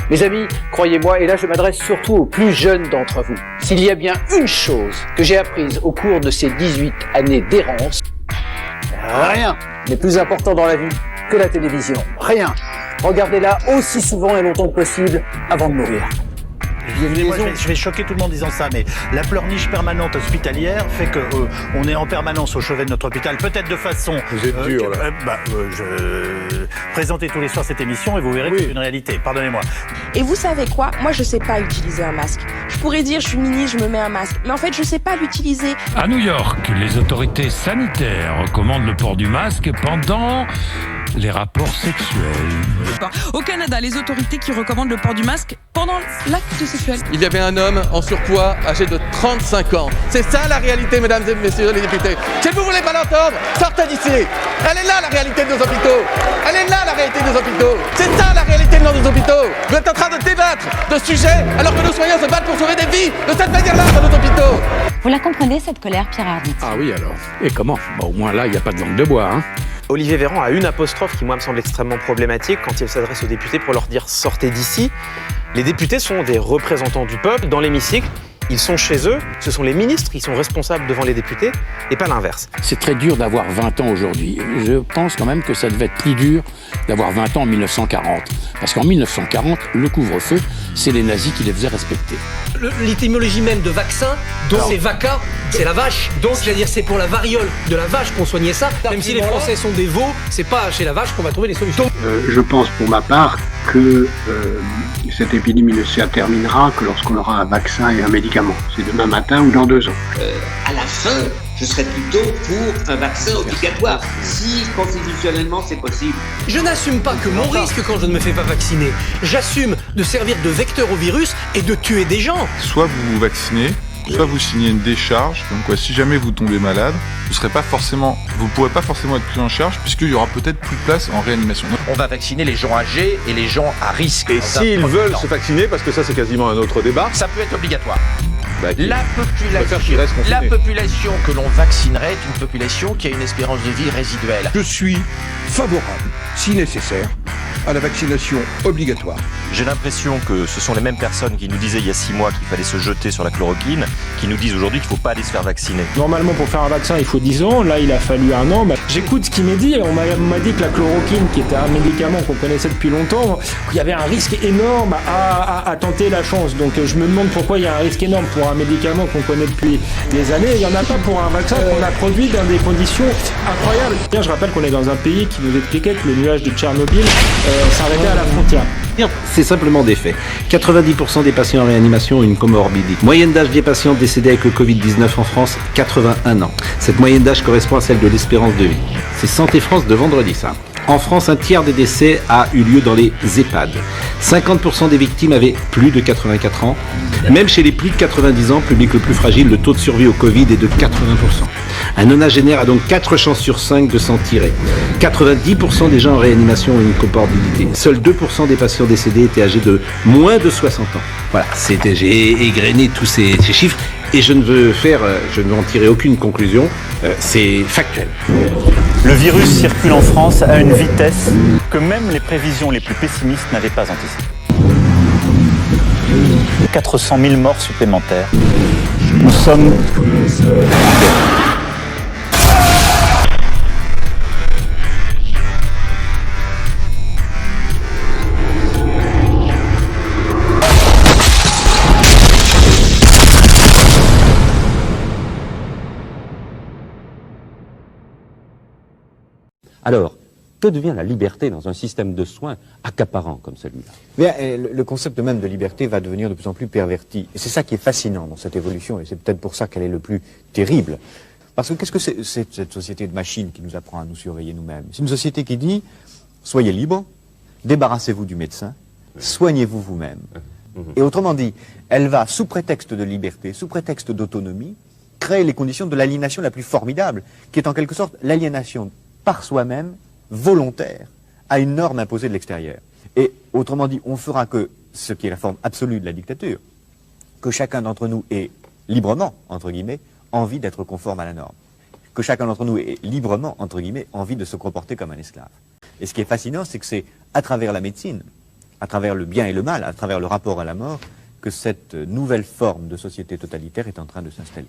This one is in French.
Mes amis, croyez-moi, et là je m'adresse surtout aux plus jeunes d'entre vous, s'il y a bien une chose que j'ai apprise au cours de ces 18 années d'errance, rien n'est plus important dans la vie que la télévision. Rien. Regardez-la aussi souvent et longtemps que possible avant de mourir. Excusez-moi, je vais choquer tout le monde en disant ça, mais la pleurniche permanente hospitalière fait que on est en permanence au chevet de notre hôpital, peut-être de façon... Vous êtes dur, là. Présentez tous les soirs cette émission et vous verrez que c'est une réalité. Pardonnez-moi. Et vous savez quoi? Moi, je sais pas utiliser un masque. Je pourrais dire, je suis ministre, je me mets un masque. Mais en fait, je sais pas l'utiliser. À New York, les autorités sanitaires recommandent le port du masque pendant les rapports sexuels. Au Canada, les autorités qui recommandent le port du masque pendant l'acte sexuel. Il y avait un homme en surpoids âgé de 35 ans. C'est ça la réalité, mesdames et messieurs les députés. Si vous voulez pas l'entendre, sortez d'ici. Elle est là la réalité de nos hôpitaux. Elle est là la réalité de nos hôpitaux. C'est ça la réalité de nos hôpitaux. Vous êtes en train de débattre de sujets alors que nos soignants se battent pour sauver des vies de cette manière-là dans nos hôpitaux. Vous la comprenez, cette colère, Pierre Arditi? Ah oui, alors. Et comment? Au moins là, il n'y a pas de langue de bois, hein. Olivier Véran a une apostrophe qui, moi, me semble extrêmement problématique quand il s'adresse aux députés pour leur dire « sortez d'ici ». Les députés sont des représentants du peuple dans l'hémicycle. Ils sont chez eux, ce sont les ministres qui sont responsables devant les députés, et pas l'inverse. C'est très dur d'avoir 20 ans aujourd'hui. Je pense quand même que ça devait être plus dur d'avoir 20 ans en 1940. Parce qu'en 1940, le couvre-feu, c'est les nazis qui les faisaient respecter. L'étymologie même de vaccin, donc c'est vaca, c'est la vache. Donc, c'est-à-dire c'est pour la variole de la vache qu'on soignait ça. Même si les Français sont des veaux, c'est pas chez la vache qu'on va trouver les solutions. Je pense pour ma part que cette épidémie ne se terminera que lorsqu'on aura un vaccin et un médicament. C'est demain matin ou dans 2 ans. À la fin, je serais plutôt pour un vaccin obligatoire, si constitutionnellement c'est possible. Je n'assume pas que mon risque quand je ne me fais pas vacciner. J'assume de servir de vecteur au virus et de tuer des gens. Soit vous vous vaccinez, soit vous signez une décharge, comme quoi si jamais vous tombez malade, vous ne pourrez pas forcément être pris en charge puisqu'il y aura peut-être plus de place en réanimation. On va vacciner les gens âgés et les gens à risque. Et s'ils veulent se vacciner, parce que ça c'est quasiment un autre débat, ça peut être obligatoire. La population que l'on vaccinerait est une population qui a une espérance de vie résiduelle. Je suis favorable, si nécessaire, à la vaccination obligatoire. J'ai l'impression que ce sont les mêmes personnes qui nous disaient il y a 6 mois qu'il fallait se jeter sur la chloroquine, qui nous disent aujourd'hui qu'il ne faut pas aller se faire vacciner. Normalement, pour faire un vaccin, il faut 10 ans. Là, il a fallu 1 an. J'écoute ce qu'il m'a dit. On m'a dit que la chloroquine, qui était un médicament qu'on connaissait depuis longtemps, qu'il y avait un risque énorme à tenter la chance. Donc, je me demande pourquoi il y a un risque énorme pour un médicament qu'on connaît depuis des années. Il n'y en a pas pour un vaccin qu'on a produit dans des conditions incroyables. Je rappelle qu'on est dans un pays qui nous expliquait que le nuage de Tchernobyl s'arrêtait à la frontière. C'est simplement des faits. 90% des patients en réanimation ont une comorbidité. Moyenne d'âge des patients décédés avec le Covid-19 en France, 81 ans. Cette moyenne d'âge correspond à celle de l'espérance de vie. C'est Santé France de vendredi, ça. En France, un tiers des décès a eu lieu dans les EHPAD. 50% des victimes avaient plus de 84 ans. Même chez les plus de 90 ans, public le plus fragile, le taux de survie au Covid est de 80%. Un nonagénaire a donc 4 chances sur 5 de s'en tirer. 90% des gens en réanimation ont une comorbidité. Seuls 2% des patients décédés étaient âgés de moins de 60 ans. Voilà, j'ai égrené tous ces chiffres et je ne veux en tirer aucune conclusion. C'est factuel. Le virus circule en France à une vitesse que même les prévisions les plus pessimistes n'avaient pas anticipée. 400 000 morts supplémentaires. Nous sommes... Alors, que devient la liberté dans un système de soins accaparant comme celui-là? Le concept même de liberté va devenir de plus en plus perverti. Et c'est ça qui est fascinant dans cette évolution, et c'est peut-être pour ça qu'elle est le plus terrible. Parce que qu'est-ce que c'est cette société de machines qui nous apprend à nous surveiller nous-mêmes? C'est une société qui dit, soyez libres, débarrassez-vous du médecin, soignez-vous vous-même. Et autrement dit, elle va, sous prétexte de liberté, sous prétexte d'autonomie, créer les conditions de l'aliénation la plus formidable, qui est en quelque sorte l'aliénation par soi-même, volontaire, à une norme imposée de l'extérieur. Et autrement dit, on fera que ce qui est la forme absolue de la dictature, que chacun d'entre nous ait librement, entre guillemets, envie d'être conforme à la norme. Que chacun d'entre nous ait librement, entre guillemets, envie de se comporter comme un esclave. Et ce qui est fascinant, c'est que c'est à travers la médecine, à travers le bien et le mal, à travers le rapport à la mort, que cette nouvelle forme de société totalitaire est en train de s'installer.